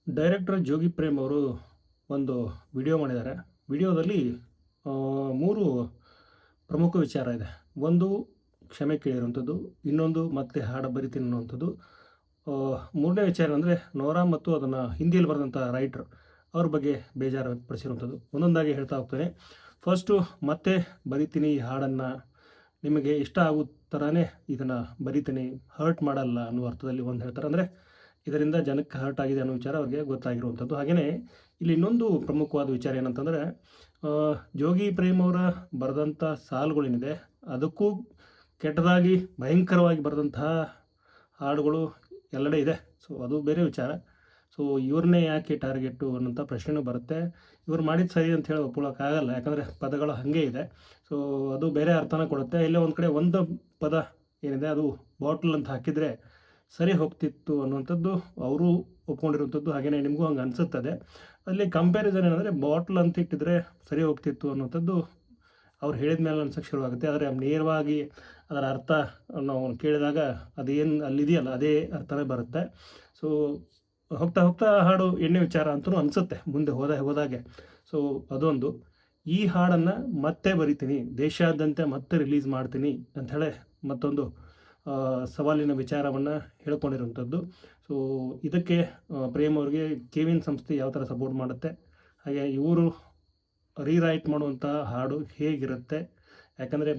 Director ಜೋಗಿ ಪ್ರೇಮ್ ಅವರು ಒಂದು video ಮಾಡಿದ್ದಾರೆ. ವಿಡಿಯೋದಲ್ಲಿ 3 ಪ್ರಮುಖ ವಿಚಾರ ಇದೆ. ಒಂದು ಕ್ಷಮೆ ಕೇಳಿರುವಂಥದ್ದು, ಇನ್ನೊಂದು ಮತ್ತೆ ಹಾಡು ಬರಿತೀನಿ ಅನ್ನುವಂಥದ್ದು. ಮೂರನೇ ವಿಚಾರ ಅಂದರೆ ನೋರಾ ಮತ್ತು ಅದನ್ನು ಹಿಂದಿಯಲ್ಲಿ ಬರೆದಂಥ ರೈಟ್ರ್ ಅವ್ರ ಬಗ್ಗೆ ಬೇಜಾರು ವ್ಯಕ್ತಪಡಿಸಿರುವಂಥದ್ದು. ಒಂದೊಂದಾಗಿ ಹೇಳ್ತಾ ಹೋಗ್ತೇನೆ. ಫಸ್ಟು ಮತ್ತೆ ಬರಿತೀನಿ ಈ ಹಾಡನ್ನು, ನಿಮಗೆ ಇಷ್ಟ ಆಗೋ ಥರನೇ ಇದನ್ನು ಬರಿತೀನಿ, ಹರ್ಟ್ ಮಾಡಲ್ಲ ಅನ್ನೋ ಅರ್ಥದಲ್ಲಿ ಒಂದು ಹೇಳ್ತಾರೆ. ಅಂದರೆ ಇದರಿಂದ ಜನಕ್ಕೆ ಹರ್ಟ್ ಆಗಿದೆ ಅನ್ನೋ ವಿಚಾರ ಅವ್ರಿಗೆ ಗೊತ್ತಾಗಿರುವಂಥದ್ದು. ಹಾಗೆಯೇ ಇಲ್ಲಿ ಇನ್ನೊಂದು ಪ್ರಮುಖವಾದ ವಿಚಾರ ಏನಂತಂದರೆ, ಜೋಗಿ ಪ್ರೇಮ್ ಅವರ ಬರೆದಂಥ ಸಾಲುಗಳೇನಿದೆ ಅದಕ್ಕೂ ಕೆಟ್ಟದಾಗಿ ಭಯಂಕರವಾಗಿ ಬರೆದಂತಹ ಹಾಡುಗಳು ಎಲ್ಲೆಡೆ ಇದೆ. ಸೊ ಅದು ಬೇರೆ ವಿಚಾರ. ಸೊ ಇವ್ರನ್ನೇ ಯಾಕೆ ಟಾರ್ಗೆಟು ಅನ್ನೋಂಥ ಪ್ರಶ್ನೆನೂ ಬರುತ್ತೆ. ಇವ್ರು ಮಾಡಿದ್ದು ಸರಿ ಅಂತ ಹೇಳಿ ಒಪ್ಕೊಳ್ಳೋಕ್ಕಾಗಲ್ಲ, ಯಾಕಂದರೆ ಪದಗಳು ಹಾಗೆ ಇದೆ. ಸೊ ಅದು ಬೇರೆ ಅರ್ಥನ ಕೊಡುತ್ತೆ. ಇಲ್ಲೇ ಒಂದು ಕಡೆ ಒಂದು ಪದ ಏನಿದೆ ಅದು ಬಾಟ್ಲ್ ಅಂತ ಹಾಕಿದರೆ ಸರಿ ಹೋಗ್ತಿತ್ತು ಅನ್ನುವಂಥದ್ದು ಅವರು ಒಪ್ಕೊಂಡಿರುವಂಥದ್ದು. ಹಾಗೆಯೇ ನಿಮಗೂ ಹಂಗೆ ಅನಿಸುತ್ತದೆ. ಅಲ್ಲಿ ಕಂಪ್ಯಾರಿಸನ್ ಏನಂದರೆ ಬಾಟ್ಲ್ ಅಂತ ಇಟ್ಟಿದ್ರೆ ಸರಿ ಹೋಗ್ತಿತ್ತು ಅನ್ನುವಂಥದ್ದು ಅವ್ರು ಹೇಳಿದ ಮೇಲೆ ಅನ್ಸೋಕ್ಕೆ ಶುರುವಾಗುತ್ತೆ. ಆದರೆ ನೇರವಾಗಿ ಅದರ ಅರ್ಥ ನಾವು ಕೇಳಿದಾಗ ಅದೇನು ಅಲ್ಲಿದೆಯಲ್ಲ ಅದೇ ಅರ್ಥನೇ ಬರುತ್ತೆ. ಸೊ ಹೋಗ್ತಾ ಹೋಗ್ತಾ ಹಾಡು ಎಣ್ಣೆ ವಿಚಾರ ಅಂತಲೂ ಅನಿಸುತ್ತೆ ಮುಂದೆ ಹೋದಾಗೆ. ಸೊ ಅದೊಂದು. ಈ ಹಾಡನ್ನು ಮತ್ತೆ ಬರಿತೀನಿ, ದೇಶಾದ್ಯಂತ ಮತ್ತೆ ರಿಲೀಸ್ ಮಾಡ್ತೀನಿ ಅಂಥೇಳಿ ಮತ್ತೊಂದು ಸವಾಲಿನ ವಿಚಾರವನ್ನು ಹೇಳ್ಕೊಂಡಿರುವಂಥದ್ದು. ಸೊ ಇದಕ್ಕೆ ಪ್ರೇಮ್ ಅವ್ರಿಗೆ ಕೆವಿನ್ ಸಂಸ್ಥೆ ಯಾವ ಥರ ಸಪೋರ್ಟ್ ಮಾಡುತ್ತೆ, ಹಾಗೆ ಇವರು ರೀರೈಟ್ ಮಾಡುವಂಥ ಹಾಡು ಹೇಗಿರುತ್ತೆ, ಯಾಕಂದರೆ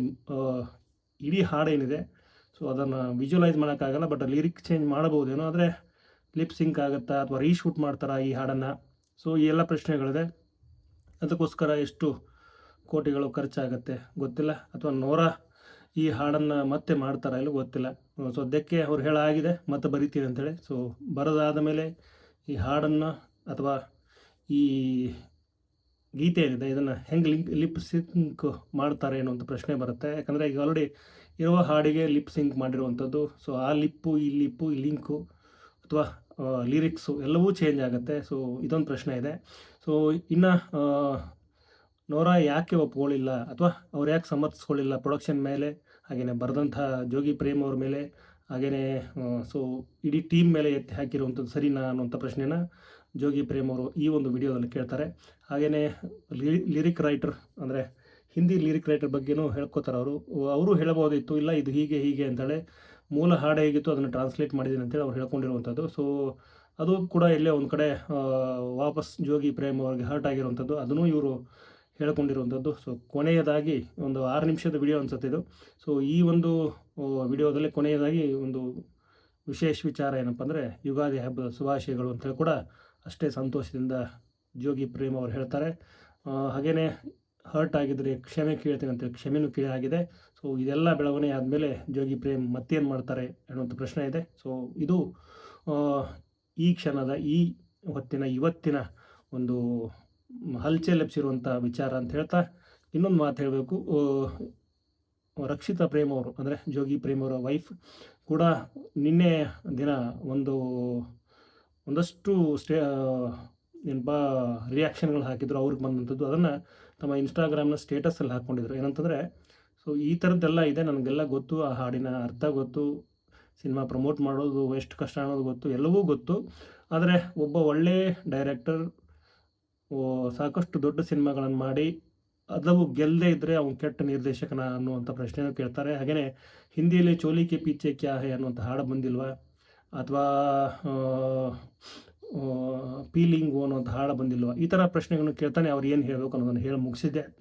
ಇಡೀ ಹಾಡೇನಿದೆ ಸೊ ಅದನ್ನು ವಿಜುವಲೈಸ್ ಮಾಡೋಕ್ಕಾಗಲ್ಲ, ಬಟ್ ಲಿರಿಕ್ ಚೇಂಜ್ ಮಾಡಬಹುದೇನೋ, ಆದರೆ ಲಿಪ್ ಸಿಂಕ್ ಆಗುತ್ತಾ ಅಥವಾ ರೀಶೂಟ್ ಮಾಡ್ತಾರಾ ಈ ಹಾಡನ್ನು. ಸೊ ಈ ಎಲ್ಲ ಪ್ರಶ್ನೆಗಳಿದೆ. ಅದಕ್ಕೋಸ್ಕರ ಎಷ್ಟು ಕೋಟಿಗಳು ಖರ್ಚಾಗುತ್ತೆ ಗೊತ್ತಿಲ್ಲ, ಅಥವಾ ನೋರಾ ಈ ಹಾಡನ್ನು ಮತ್ತೆ ಮಾಡ್ತಾರಾ ಇಲ್ಲ ಗೊತ್ತಿಲ್ಲ. ಸದ್ಯಕ್ಕೆ ಅವ್ರು ಹೇಳಾಗಿದೆ ಮತ್ತೆ ಬರಿತೀವಿ ಅಂಥೇಳಿ. ಸೊ ಬರೋದಾದ ಮೇಲೆ ಈ ಹಾಡನ್ನು ಅಥವಾ ಈ ಗೀತೆ ಏನಿದೆ ಇದನ್ನು ಹೆಂಗೆ ಲಿಪ್ ಸಿಂಕ್ ಮಾಡ್ತಾರೆ ಅನ್ನುವಂಥ ಪ್ರಶ್ನೆ ಬರುತ್ತೆ. ಯಾಕಂದರೆ ಈಗ ಆಲ್ರೆಡಿ ಇರುವ ಹಾಡಿಗೆ ಲಿಪ್ ಸಿಂಕ್ ಮಾಡಿರುವಂಥದ್ದು. ಸೊ ಆ ಲಿಪ್ಪು ಈ ಲಿಂಕು ಅಥವಾ ಲಿರಿಕ್ಸು ಎಲ್ಲವೂ ಚೇಂಜ್ ಆಗುತ್ತೆ. ಸೊ ಇದೊಂದು ಪ್ರಶ್ನೆ ಇದೆ. ಸೊ ಇನ್ನು ನೋರಾ ಯಾಕೆ ಒಪ್ಕೊಳ್ಳಿಲ್ಲ ಅಥವಾ ಅವ್ರು ಯಾಕೆ ಸಮರ್ಥಿಸ್ಕೊಳ್ಳಿಲ್ಲ ಪ್ರೊಡಕ್ಷನ್ ಮೇಲೆ, ಹಾಗೆಯೇ ಬರೆದಂಥ ಜೋಗಿ ಪ್ರೇಮ್ ಅವ್ರ ಮೇಲೆ, ಹಾಗೆಯೇ ಸೊ ಇಡೀ ಟೀಮ್ ಮೇಲೆ ಎತ್ತಿ ಹಾಕಿರುವಂಥದ್ದು ಸರಿನಾ ಅನ್ನುವಂಥ ಪ್ರಶ್ನೆನ ಜೋಗಿ ಪ್ರೇಮ್ ಅವರು ಈ ಒಂದು ವಿಡಿಯೋದಲ್ಲಿ ಕೇಳ್ತಾರೆ. ಹಾಗೆಯೇ ಲಿರಿಕ್ ರೈಟರ್ ಅಂದರೆ ಹಿಂದಿ ಲಿರಿಕ್ ರೈಟರ್ ಬಗ್ಗೆನೂ ಹೇಳ್ಕೊತಾರೆ ಅವರು ಹೇಳಬಹುದಿತ್ತು, ಇಲ್ಲ ಇದು ಹೀಗೆ ಅಂತೇಳಿ ಮೂಲ ಹಾಡು ಹೇಗಿತ್ತು ಅದನ್ನು ಟ್ರಾನ್ಸ್ಲೇಟ್ ಮಾಡಿದ್ದೀನಿ ಅಂತೇಳಿ ಅವ್ರು ಹೇಳ್ಕೊಂಡಿರುವಂಥದ್ದು. ಸೊ ಅದು ಕೂಡ ಇಲ್ಲೇ ಒಂದು ಕಡೆ ವಾಪಸ್ ಜೋಗಿ ಪ್ರೇಮ್ ಅವ್ರಿಗೆ ಹರ್ಟ್ ಆಗಿರುವಂಥದ್ದು, ಅದನ್ನು ಇವರು ಹೇಳ್ಕೊಂಡಿರುವಂಥದ್ದು. ಸೊ ಕೊನೆಯದಾಗಿ ಒಂದು 6 ನಿಮಿಷದ ವಿಡಿಯೋ ಅನ್ಸುತ್ತೆ ಇದು. ಸೊ ಈ ಒಂದು ವಿಡಿಯೋದಲ್ಲಿ ಕೊನೆಯದಾಗಿ ಒಂದು ವಿಶೇಷ ವಿಚಾರ ಏನಪ್ಪ ಅಂದರೆ, ಯುಗಾದಿ ಹಬ್ಬದ ಶುಭಾಶಯಗಳು ಅಂತೇಳಿ ಕೂಡ ಅಷ್ಟೇ ಸಂತೋಷದಿಂದ ಜೋಗಿ ಪ್ರೇಮ್ ಅವರು ಹೇಳ್ತಾರೆ. ಹಾಗೆಯೇ ಹರ್ಟ್ ಆಗಿದ್ದರೆ ಕ್ಷಮೆ ಕೇಳ್ತೀನಿ ಅಂತೇಳಿ ಕ್ಷಮೆನೂ ಕೇಳಿ ಆಗಿದೆ. ಸೊ ಇದೆಲ್ಲ ಬೆಳವಣಿಗೆ ಆದಮೇಲೆ ಜೋಗಿ ಪ್ರೇಮ್ ಮತ್ತೇನು ಮಾಡ್ತಾರೆ ಅನ್ನುವಂಥ ಪ್ರಶ್ನೆ ಇದೆ. ಸೊ ಇದು ಈ ಕ್ಷಣದ ಈ ಹೊತ್ತಿನ ಇವತ್ತಿನ ಒಂದು ಹಲ್ಚಲ್ ಎಬ್ಸಿರುವಂಥ ವಿಚಾರ ಅಂತ ಹೇಳ್ತಾ, ಇನ್ನೊಂದು ಮಾತು ಹೇಳಬೇಕು. ರಕ್ಷಿತಾ ಪ್ರೇಮ್ ಅವರು ಅಂದರೆ ಜೋಗಿ ಪ್ರೇಮ್ ಅವರ ವೈಫ್ ಕೂಡ ನಿನ್ನೆ ದಿನ ಒಂದಷ್ಟು ಏನಪ್ಪಾ ರಿಯಾಕ್ಷನ್ಗಳು ಹಾಕಿದ್ರು ಅವ್ರಿಗೆ ಬಂದಂಥದ್ದು. ಅದನ್ನು ತಮ್ಮ ಇನ್ಸ್ಟಾಗ್ರಾಮ್ನ ಸ್ಟೇಟಸಲ್ಲಿ ಹಾಕ್ಕೊಂಡಿದ್ರು. ಏನಂತಂದರೆ, ಸೊ ಈ ಥರದ್ದೆಲ್ಲ ಇದೆ, ನನಗೆಲ್ಲ ಗೊತ್ತು, ಆ ಹಾಡಿನ ಅರ್ಥ ಗೊತ್ತು, ಸಿನಿಮಾ ಪ್ರಮೋಟ್ ಮಾಡೋದು ಎಷ್ಟು ಕಷ್ಟ ಅನ್ನೋದು ಗೊತ್ತು, ಎಲ್ಲವೂ ಗೊತ್ತು. ಆದರೆ ಒಬ್ಬ ಒಳ್ಳೆಯ ಡೈರೆಕ್ಟರ್ ಸಾಕಷ್ಟು ದೊಡ್ಡ ಸಿನಿಮಾಗಳನ್ನು ಮಾಡಿ ಅದವು ಗೆಲ್ಲದೇ ಇದ್ದರೆ ಅವನು ಕೆಟ್ಟ ನಿರ್ದೇಶಕನ ಅನ್ನುವಂಥ ಪ್ರಶ್ನೆನೂ ಕೇಳ್ತಾರೆ. ಹಾಗೆಯೇ ಹಿಂದಿಯಲ್ಲಿ ಚೋಲಿ ಕೆ ಪೀಚೆ ಕ್ಯಾ ಹೈ ಅನ್ನುವಂಥ ಹಾಡು ಬಂದಿಲ್ವಾ, ಅಥವಾ ಫೀಲಿಂಗು ಅನ್ನೋಂಥ ಹಾಡು ಬಂದಿಲ್ವಾ, ಈ ಥರ ಪ್ರಶ್ನೆಗಳನ್ನು ಕೇಳ್ತಾನೆ. ಅವ್ರು ಏನು ಹೇಳಬೇಕು ಅನ್ನೋದನ್ನು ಹೇಳಿ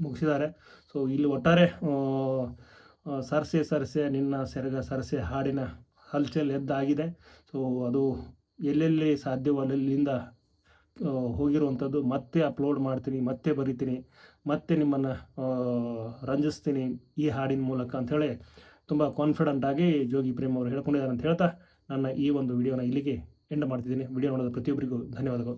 ಮುಗಿಸಿದ್ದಾರೆ. ಸೊ ಇಲ್ಲಿ ಒಟ್ಟಾರೆ ಸರಸೆ ನಿನ್ನ ಸೆರಗ ಸರಸೆ ಹಾಡಿನ ಹಲ್ಚಲ್ ಎದ್ದಾಗಿದೆ. ಸೊ ಅದು ಎಲ್ಲೆಲ್ಲಿ ಸಾಧ್ಯವೋ ಅಲ್ಲೆಲ್ಲಿಂದ ಹೋಗಿರುವಂಥದ್ದು. ಮತ್ತೆ ಅಪ್ಲೋಡ್ ಮಾಡ್ತೀನಿ, ಮತ್ತೆ ಬರಿತೀನಿ, ಮತ್ತೆ ನಿಮ್ಮನ್ನು ರಂಜಿಸ್ತೀನಿ ಈ ಹಾಡಿನ ಮೂಲಕ ಅಂಥೇಳಿ ತುಂಬ ಕಾನ್ಫಿಡೆಂಟಾಗಿ ಜೋಗಿ ಪ್ರೇಮ್ ಅವರು ಹೇಳ್ಕೊಂಡಿದ್ದಾರೆ ಅಂತ ಹೇಳ್ತಾ ನನ್ನ ಈ ಒಂದು ವಿಡಿಯೋನ ಇಲ್ಲಿಗೆ ಎಂಡ್ ಮಾಡ್ತಿದ್ದೀನಿ. ವಿಡಿಯೋ ನೋಡೋದು ಪ್ರತಿಯೊಬ್ಬರಿಗೂ ಧನ್ಯವಾದಗಳು.